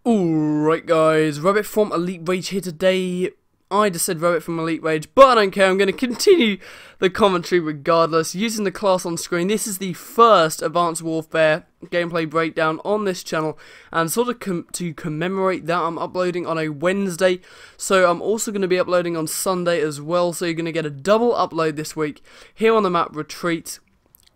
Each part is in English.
Alright guys, Rabbit from Elite Rage here today. I just said Rabbit from Elite Rage, but I don't care, I'm going to continue the commentary regardless, using the class on screen. This is the first Advanced Warfare gameplay breakdown on this channel, and sort of to commemorate that, I'm uploading on a Wednesday, so I'm also going to be uploading on Sunday as well, so you're going to get a double upload this week, here on the map Retreat.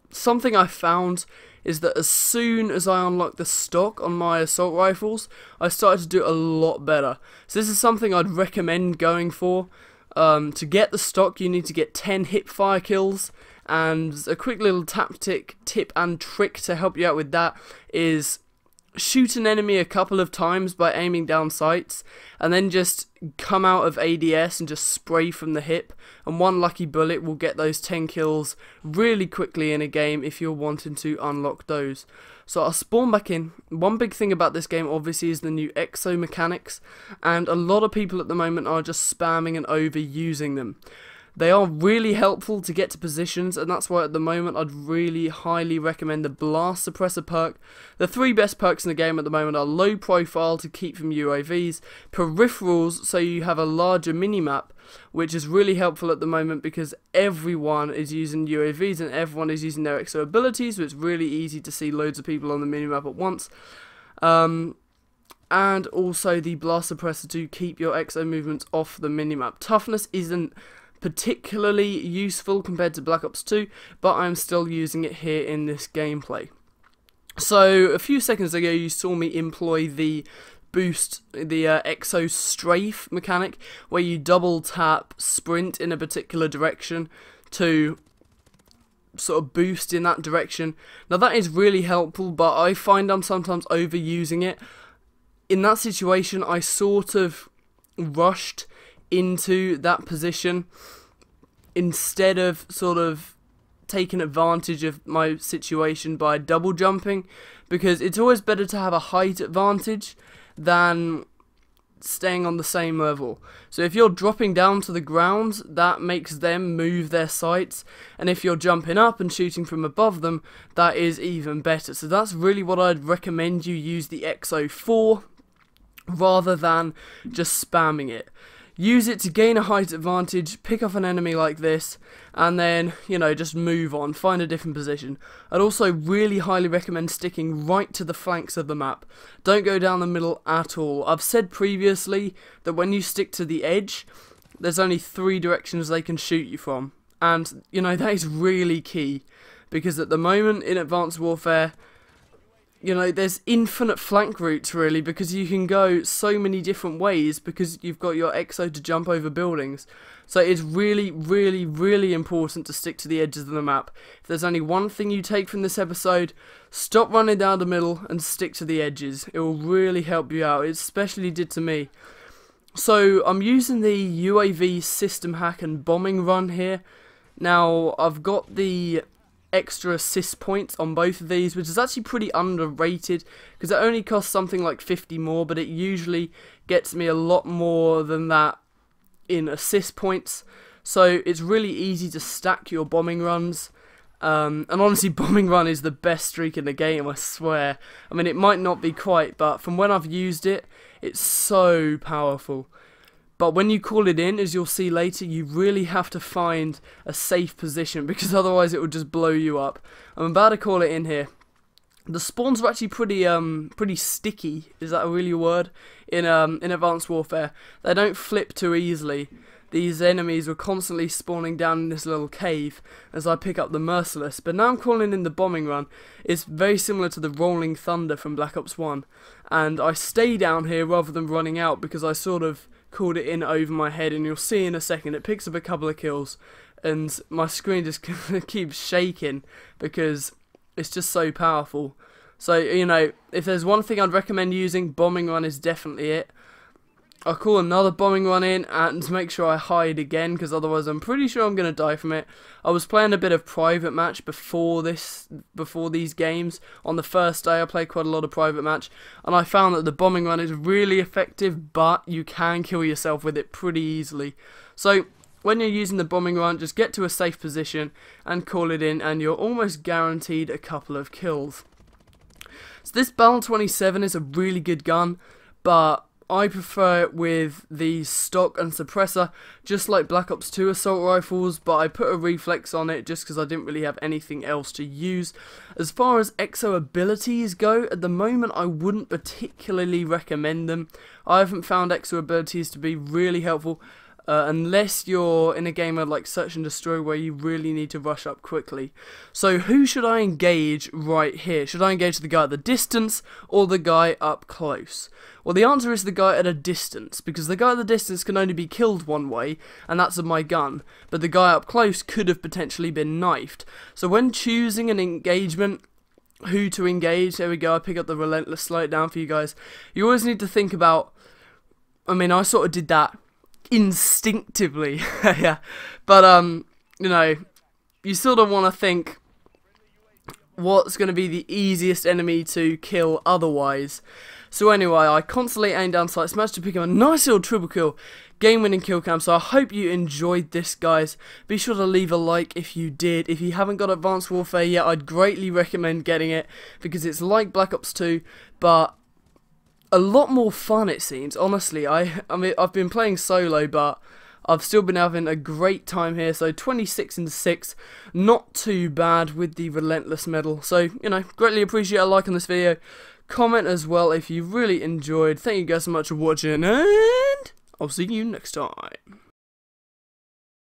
Something I found is that as soon as I unlocked the stock on my assault rifles, I started to do a lot better. So this is something I'd recommend going for. To get the stock, you need to get 10 hipfire kills, and a quick little tactic, tip and trick to help you out with that is shoot an enemy a couple of times by aiming down sights, and then just come out of ADS and just spray from the hip, and one lucky bullet will get those 10 kills really quickly in a game if you're wanting to unlock those. So I'll spawn back in. One big thing about this game obviously is the new exo mechanics, and a lot of people at the moment are just spamming and overusing them. They are really helpful to get to positions, and that's why at the moment I'd really highly recommend the Blast Suppressor perk. The three best perks in the game at the moment are Low Profile to keep from UAVs, Peripherals so you have a larger minimap, which is really helpful at the moment because everyone is using UAVs and everyone is using their exo abilities, so it's really easy to see loads of people on the minimap at once. And also the Blast Suppressor to keep your exo movements off the minimap. Toughness isn't particularly useful compared to Black Ops 2, but I'm still using it here in this gameplay. So a few seconds ago you saw me employ the boost, the exo strafe mechanic, where you double tap sprint in a particular direction to sort of boost in that direction. Now that is really helpful, but I find I'm sometimes overusing it. In that situation I sort of rushed into that position instead of sort of taking advantage of my situation by double jumping, because it's always better to have a height advantage than staying on the same level. So if you're dropping down to the ground, that makes them move their sights, and if you're jumping up and shooting from above them, that is even better. So that's really what I'd recommend you use the EXO for, rather than just spamming it. Use it to gain a height advantage, pick off an enemy like this, and then, you know, just move on, find a different position. I'd also really highly recommend sticking right to the flanks of the map. Don't go down the middle at all. I've said previously that when you stick to the edge, there's only 3 directions they can shoot you from. And, you know, that is really key, because at the moment in Advanced Warfare, you know, there's infinite flank routes really, because you can go so many different ways because you've got your exo to jump over buildings. So it's really, really, really important to stick to the edges of the map. If there's only one thing you take from this episode, stop running down the middle and stick to the edges. It will really help you out. It especially did to me. So I'm using the UAV system hack and bombing run here. Now I've got the extra assist points on both of these, which is actually pretty underrated because it only costs something like 50 more, but it usually gets me a lot more than that in assist points. So it's really easy to stack your bombing runs, and honestly bombing run is the best streak in the game, I swear. I mean, it might not be quite, but from when I've used it, it's so powerful. But when you call it in, as you'll see later, you really have to find a safe position, because otherwise it will just blow you up. I'm about to call it in here. The spawns are actually pretty sticky. Is that really a word? In Advanced Warfare, they don't flip too easily. These enemies were constantly spawning down in this little cave as I pick up the Merciless. But now I'm calling in the bombing run. It's very similar to the Rolling Thunder from Black Ops 1. And I stay down here rather than running out because I sort of called it in over my head, and you'll see in a second it picks up a couple of kills and my screen just keeps shaking because it's just so powerful. So, you know, if there's one thing I'd recommend using, bombing run is definitely it. I'll call another bombing run in and make sure I hide again, because otherwise I'm pretty sure I'm going to die from it. I was playing a bit of private match before these games. On the first day I played quite a lot of private match, and I found that the bombing run is really effective, but you can kill yourself with it pretty easily. So when you're using the bombing run, just get to a safe position and call it in, and you're almost guaranteed a couple of kills. So this Bal 27 is a really good gun, but I prefer it with the stock and suppressor, just like Black Ops 2 assault rifles, but I put a reflex on it just because I didn't really have anything else to use. As far as exo abilities go, at the moment I wouldn't particularly recommend them. I haven't found exo abilities to be really helpful, unless you're in a game like Search and Destroy where you really need to rush up quickly. So who should I engage right here? Should I engage the guy at the distance or the guy up close? Well, the answer is the guy at a distance, because the guy at the distance can only be killed one way, and that's with my gun, but the guy up close could have potentially been knifed. So when choosing an engagement, who to engage, there we go, I pick up the Relentless, slow it down for you guys. You always need to think about, I mean, I sort of did that instinctively, yeah, but you know, you sort of want to think what's going to be the easiest enemy to kill otherwise. So anyway, I constantly aim down sights, managed to pick up a nice little triple kill, game-winning kill cam. So I hope you enjoyed this, guys. Be sure to leave a like if you did. If you haven't got Advanced Warfare yet, I'd greatly recommend getting it, because it's like Black Ops 2, but a lot more fun, it seems. Honestly, I mean, I've been playing solo, but I've still been having a great time here. So 26-6, not too bad with the Relentless medal. So, you know, greatly appreciate a like on this video. Comment as well if you really enjoyed. Thank you guys so much for watching, and I'll see you next time.